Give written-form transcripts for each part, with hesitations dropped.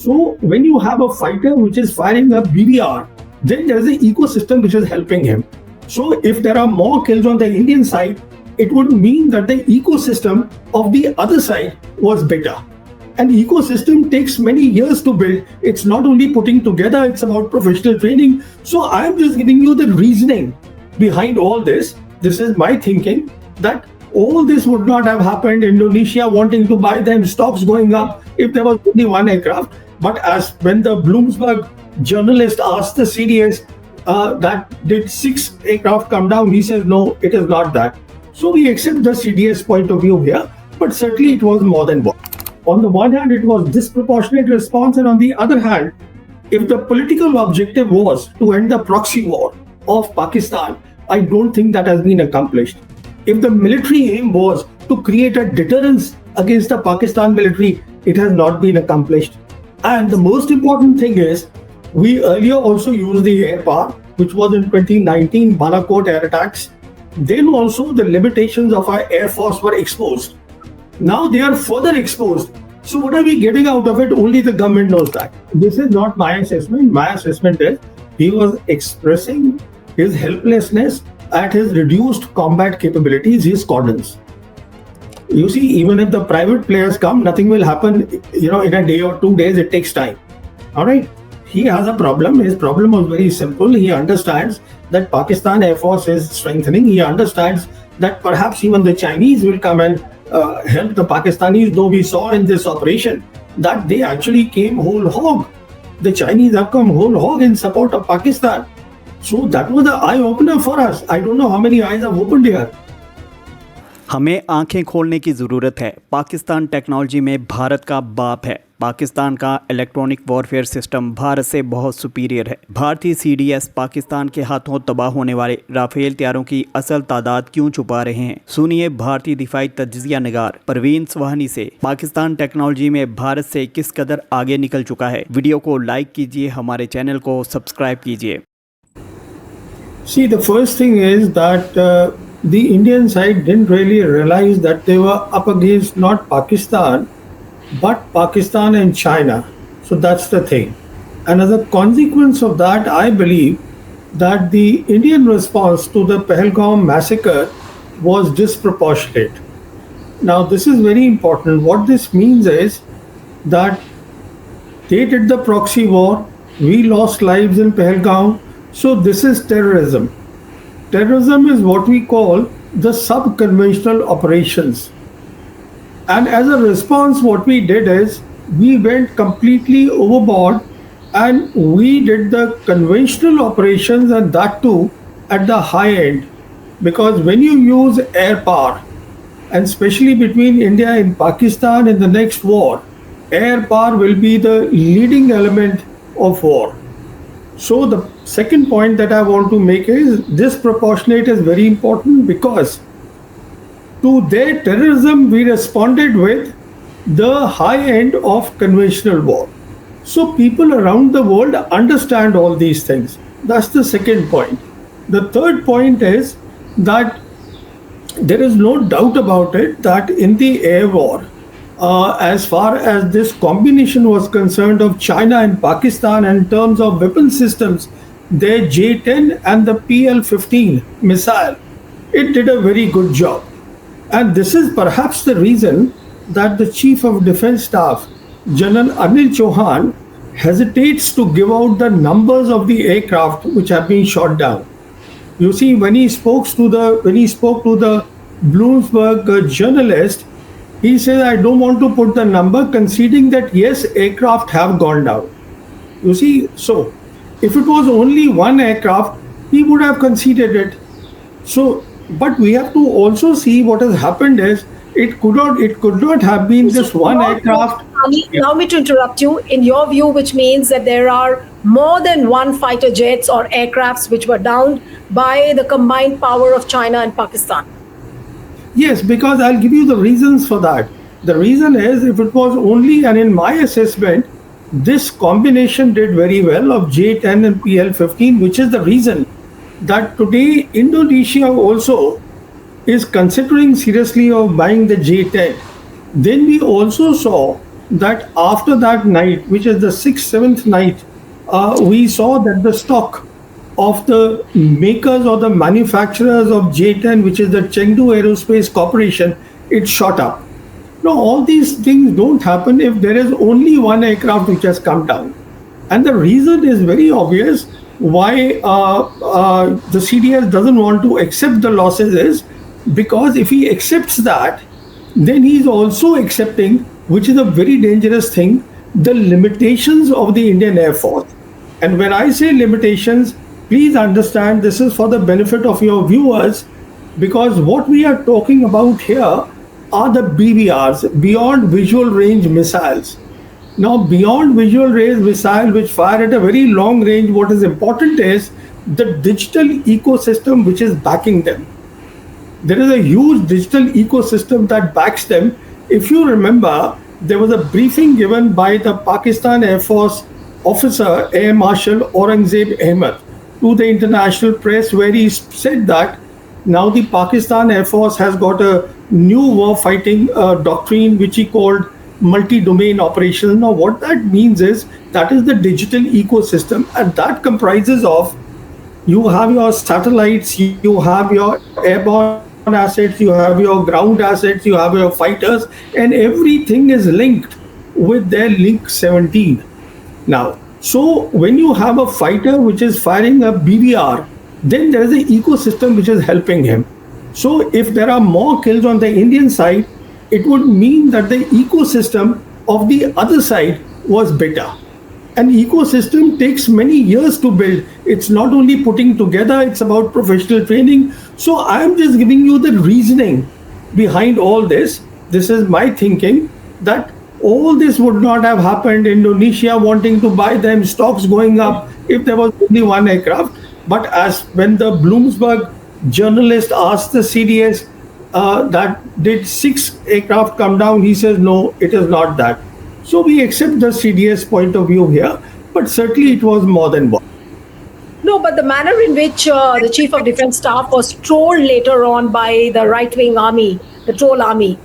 So when you have a fighter which is firing a BBR, then there is an ecosystem which is helping him. So if there are more kills on the Indian side, it would mean that the ecosystem of the other side was better. An ecosystem takes many years to build. It's not only putting together, it's about professional training. So I'm just giving you the reasoning behind all this. This is my thinking that all this would not have happened. Indonesia wanting to buy them, stocks going up if there was only one aircraft. But as when the Bloomberg journalist asked the CDS that did 6 aircraft come down, he says, no, it is not that. So we accept the CDS point of view here, but certainly it was more than one. On the one hand, it was disproportionate response, and on the other hand, if the political objective was to end the proxy war of Pakistan, I don't think that has been accomplished. If the military aim was to create a deterrence against the Pakistan military, it has not been accomplished. And the most important thing is, we earlier also used the air power, which was in 2019 Balakot air attacks. Then also the limitations of our air force were exposed. Now they are further exposed. So what are we getting out of it? Only the government knows that. This is not my assessment. My assessment is he was expressing his helplessness at his reduced combat capabilities, his cordons. You see, even if the private players come, nothing will happen, in a day or 2 days. It takes time. All right. He has a problem. His problem was very simple. He understands that Pakistan Air Force is strengthening. He understands that perhaps even the Chinese will come and help the Pakistanis, though we saw in this operation that they actually came whole hog. The Chinese have come whole hog in support of Pakistan. So that was the eye-opener for us. I don't know how many eyes have opened here. हमें आंखें खोलने की ज़रूरत है। Pakistan technology में भारत का बाप है। पाकिस्तान का इलेक्ट्रॉनिक वॉरफेयर सिस्टम भारत से बहुत सुपीरियर है। भारतीय सीडीएस पाकिस्तान के हाथों तबाह होने वाले राफेल तैयारों की असल तादाद क्यों छुपा रहे हैं? सुनिए भारतीय दिफाई तज्जिया निगार परवीन स्वाहनी से पाकिस्तान टेक्नोलॉजी में भारत से किस कदर आगे निकल चुका है। वीडियो को लाइक कीजिए, हमारे चैनल को सब्सक्राइब कीजिए। See, the first thing is that the Indian side didn't really realize that they were up against not Pakistan, but Pakistan and China. So that's the thing. And as a consequence of that, I believe that the Indian response to the Pahalgam massacre was disproportionate. Now, this is very important. What this means is that they did the proxy war, we lost lives in Pahalgam. So this is terrorism. Terrorism is what we call the sub-conventional operations. And as a response, what we did is we went completely overboard and we did the conventional operations, and that too at the high end. Because when you use air power, and especially between India and Pakistan in the next war, air power will be the leading element of war. So the second point that I want to make is disproportionate is very important, because to their terrorism we responded with the high end of conventional war. So people around the world understand all these things. That's the second point. The third point is that there is no doubt about it that in the air war, as far as this combination was concerned of China and Pakistan in terms of weapon systems, their J-10 and the PL-15 missile, it did a very good job. And this is perhaps the reason that the Chief of Defence Staff, General Anil Chauhan, hesitates to give out the numbers of the aircraft which have been shot down. You see, when he spoke to the Bloomberg journalist, he says, I don't want to put the number, conceding that yes, aircraft have gone down. You see, so if it was only one aircraft, he would have conceded it. So, but we have to also see what has happened is it could not have been this one aircraft. Allow me to interrupt you. In your view, which means that there are more than one fighter jets or aircrafts which were downed by the combined power of China and Pakistan. Yes, because I'll give you the reasons for that. The reason is, if it was only, and in my assessment, this combination did very well of J-10 and PL-15, which is the reason that today Indonesia also is considering seriously of buying the J-10. Then we also saw that after that night, which is the sixth, seventh night, we saw that the stock of the makers or the manufacturers of J10, which is the Chengdu Aerospace Corporation, it shot up. Now, all these things don't happen if there is only one aircraft which has come down. And the reason is very obvious why the CDS doesn't want to accept the losses is because if he accepts that, then he's also accepting, which is a very dangerous thing, the limitations of the Indian Air Force. And when I say limitations, please understand this is for the benefit of your viewers because what we are talking about here are the BVRs, beyond visual range missiles. Now, beyond visual range missile, which fire at a very long range, what is important is the digital ecosystem which is backing them. There is a huge digital ecosystem that backs them. If you remember, there was a briefing given by the Pakistan Air Force officer, Air Marshal Aurangzeb Ahmed, to the international press, where he said that now the Pakistan Air Force has got a new war-fighting doctrine, which he called multi-domain operations. Now, what that means is that is the digital ecosystem, and that comprises of you have your satellites, you have your airborne assets, you have your ground assets, you have your fighters, and everything is linked with their link 17. Now, so when you have a fighter which is firing a BVR, then there is an ecosystem which is helping him. So if there are more kills on the Indian side, it would mean that the ecosystem of the other side was better. An ecosystem takes many years to build. It's not only putting together, it's about professional training. So I'm just giving you the reasoning behind all this. This is my thinking that all this would not have happened. Indonesia wanting to buy them, stocks going up if there was only one aircraft. But as when the Bloomberg journalist asked the CDS that did 6 aircraft come down, he says, no, it is not that. So we accept the CDS point of view here, but certainly it was more than one. No, but the manner in which the Chief of Defence Staff was trolled later on by the right-wing army, the troll army,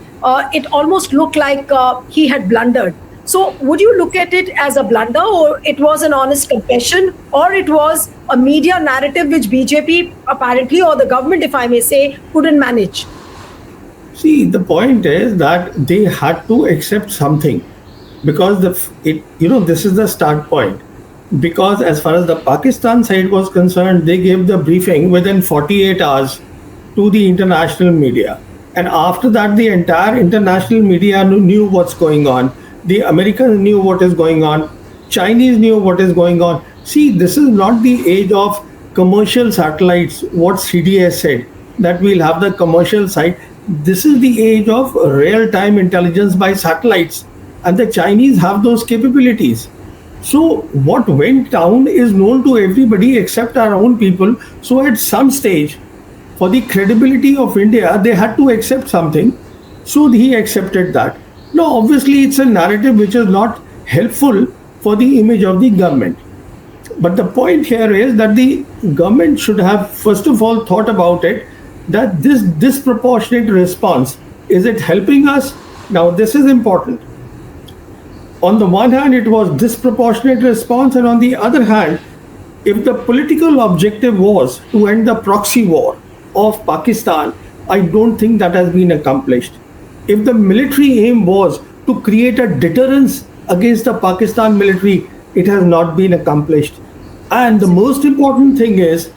it almost looked like he had blundered. So would you look at it as a blunder, or it was an honest confession, or it was a media narrative which BJP apparently, or the government, if I may say, couldn't manage? See, the point is that they had to accept something because this is the start point. Because as far as the Pakistan side was concerned, they gave the briefing within 48 hours to the international media. And after that, the entire international media knew what's going on. The Americans knew what is going on. Chinese knew what is going on. See, this is not the age of commercial satellites, what CDS said, that we'll have the commercial side. This is the age of real-time intelligence by satellites. And the Chinese have those capabilities. So what went down is known to everybody except our own people. So at some stage, for the credibility of India, they had to accept something. So he accepted that. Now, obviously, it's a narrative which is not helpful for the image of the government. But the point here is that the government should have, first of all, thought about it, that this disproportionate response, is it helping us? Now, this is important. On the one hand, it was disproportionate response, and on the other hand, if the political objective was to end the proxy war of Pakistan, I don't think that has been accomplished. If the military aim was to create a deterrence against the Pakistan military, it has not been accomplished. And the most important thing is,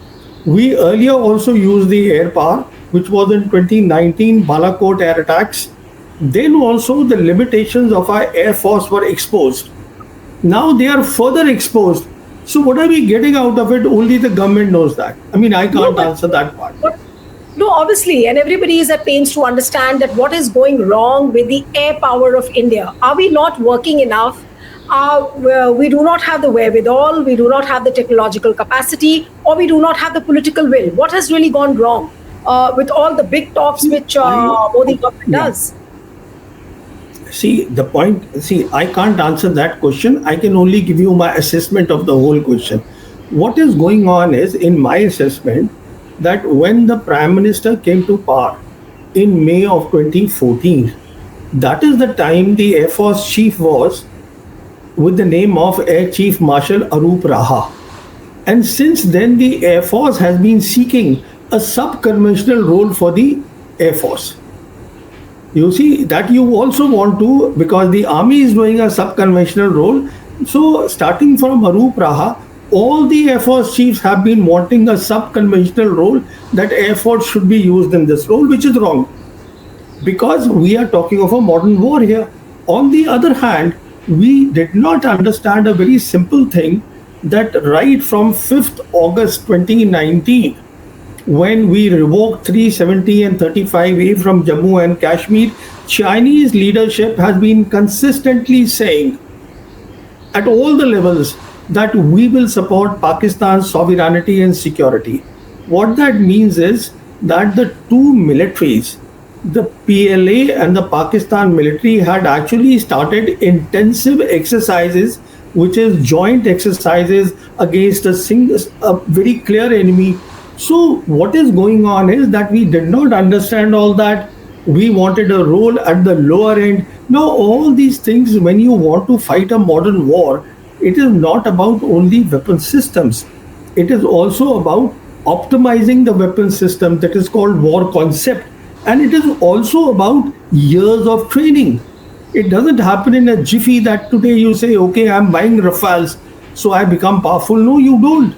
we earlier also used the air power, which was in 2019 Balakot air attacks. Then also the limitations of our air force were exposed. Now they are further exposed. So what are we getting out of it? Only the government knows that. I mean, I can't answer that part. No, obviously, and everybody is at pains to understand that what is going wrong with the air power of India. Are we not working enough? We do not have the wherewithal, we do not have the technological capacity, or we do not have the political will. What has really gone wrong with all the big talks which Modi government does? See, I can't answer that question. I can only give you my assessment of the whole question. What is going on is, in my assessment, that when the Prime Minister came to power in May of 2014, That is the time the Air Force chief was with the name of Air Chief Marshal Arup Raha. And since then, the Air Force has been seeking a sub-conventional role for the Air Force. You see, that you also want to, because the army is doing a sub-conventional role. So, starting from Arup Raha, all the Air Force chiefs have been wanting a sub-conventional role, that Air Force should be used in this role, which is wrong, because we are talking of a modern war here. On the other hand, we did not understand a very simple thing, that right from 5th August 2019, when we revoked 370 and 35A from Jammu and Kashmir, Chinese leadership has been consistently saying at all the levels that we will support Pakistan's sovereignty and security. What that means is that the two militaries, the PLA and the Pakistan military, had actually started intensive exercises, which is joint exercises against a very clear enemy. So what is going on is that we did not understand all that. We wanted a role at the lower end. Now, all these things, when you want to fight a modern war, it is not about only weapon systems. It is also about optimizing the weapon system, that is called war concept. And it is also about years of training. It doesn't happen in a jiffy that today you say, okay, I'm buying Rafales, so I become powerful. No, you don't.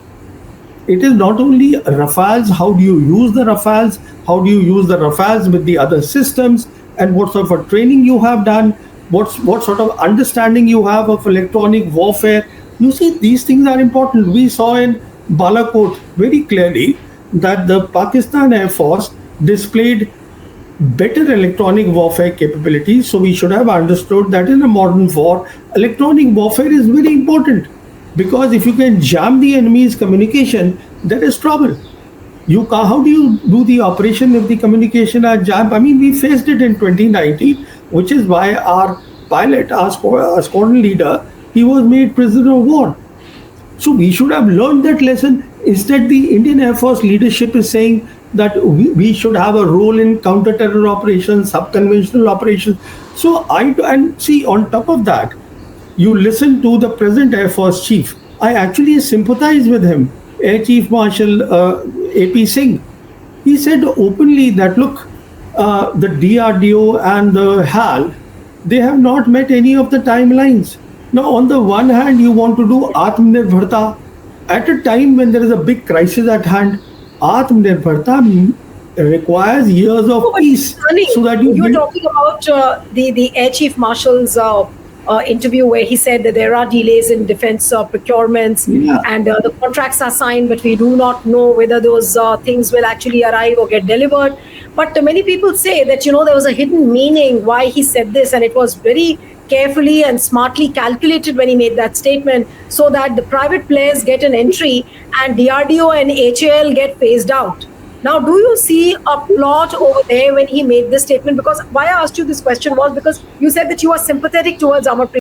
It is not only Rafales, how do you use the Rafales, how do you use the Rafales with the other systems, and what sort of training you have done, what sort of understanding you have of electronic warfare. You see, these things are important. We saw in Balakot very clearly that the Pakistan Air Force displayed better electronic warfare capabilities. So we should have understood that in a modern war, electronic warfare is very important, because if you can jam the enemy's communication, there is trouble. How do you do the operation if the communication are jammed? I mean, we faced it in 2019, which is why our pilot, our squadron leader, he was made prisoner of war. So we should have learned that lesson. Instead, the Indian Air Force leadership is saying that we should have a role in counter-terror operations, sub-conventional operations. So and see, on top of that, you listen to the present Air Force chief. I actually sympathize with him, Air Chief Marshal AP Singh. He said openly that, look, the DRDO and the HAL, they have not met any of the timelines. Now, on the one hand, you want to do Atmanirbharta at a time when there is a big crisis at hand. Atmanirbharta requires years of peace, Sunny, so that you're talking about the Air Chief Marshal's interview, where he said that there are delays in defense procurements, Yeah. and the contracts are signed, but we do not know whether those things will actually arrive or get delivered. But many people say that, there was a hidden meaning why he said this, and it was very carefully and smartly calculated when he made that statement, so that the private players get an entry and DRDO and HAL get phased out. Now, do you see a plot over there when he made this statement? Because why I asked you this question was because you said that you are sympathetic towards Amarpreet